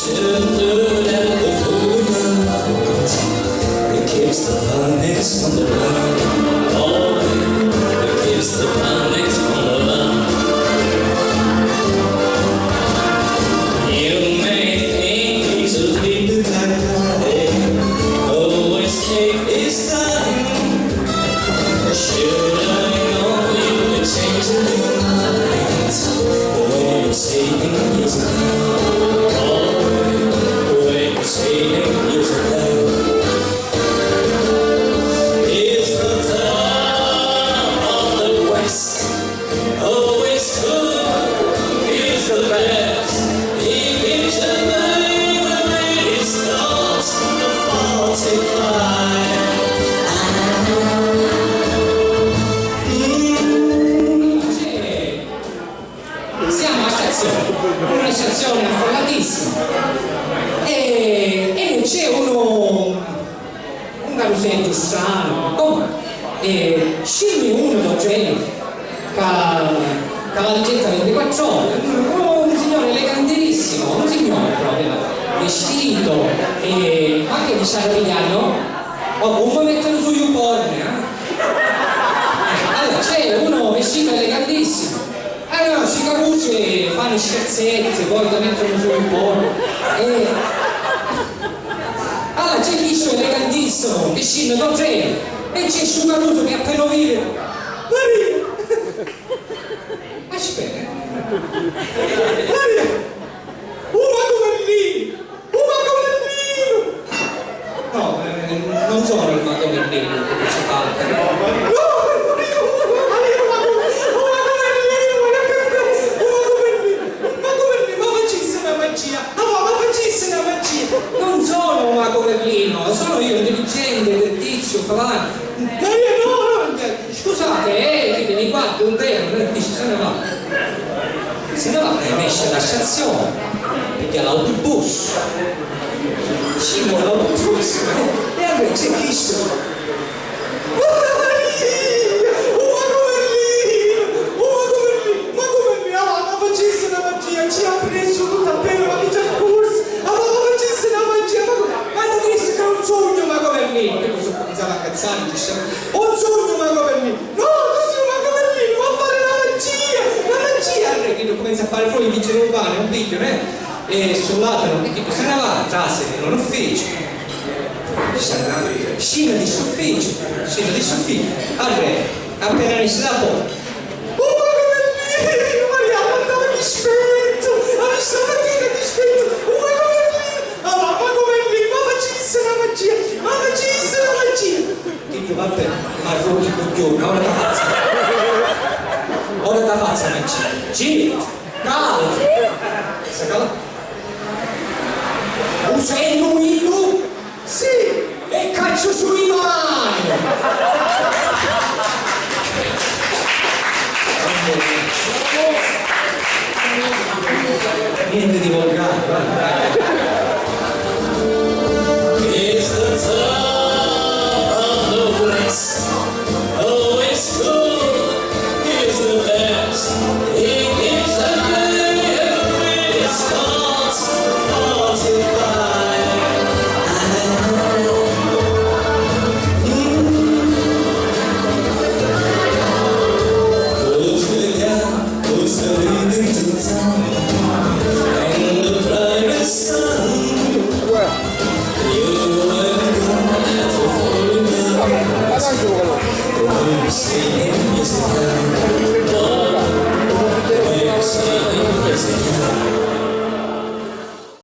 sheltered at the foot of the mountain. It keeps the honey's from the ground. Oh, it keeps the honey's from the ground. You may think he's a sleepy guy, always take his time. Should I know you would change your mind? The way you're saying is una stazione affollatissima e c'è un carosello strano scende uno da gente che la licenza 24 ore, un signore elegantissimo, un signore proprio vestito anche di Saravigliano, un po' mettono su YouPorn allora c'è uno vestito elegantissimo. Allora, si carusi fanno scherzetti, poi lo mettono su un po'. Allora c'è questo elegantissimo che scende da treno e c'è su Caruso che appena vive. Maria! Aspetta. Maria! Un mago Merlino! No, non sono il mago Merlino che ci fa. Non sono un mago Merlino, sono io, il dirigente del tizio, Favani. No, scusate, vieni qua, un treno, dice se ne va. Se ne va e esce la stazione, perché l'autobus. Scende l'autobus e allora c'è Cristo. Ci ha preso tutta appena la vita in corso, facesse una magia, ma non disse che è un sogno mago Merlino, che cosa cominciava a cazzare, diceva, un sogno mago Merlino, no, tu sei un mago Merlino, va a fare la magia, allora che comincia a fare fuori i vigili urbani, un video, e sul lato, e che se ne va, trase in un ufficio, scena di sofficio, allora, appena esce la porta, stamattina ti spento, mago Merlino, ma facesse la magia. Che io vabbè, ma rotto il coglione, ora da faccia magia. Gira, calma, sacala. Sei tu? Sì, e caccio sui mani. Niente di volgare, It's the top of the west, always good, he's the best, he gives a day every starts 45. Goes the leading to town. Singing music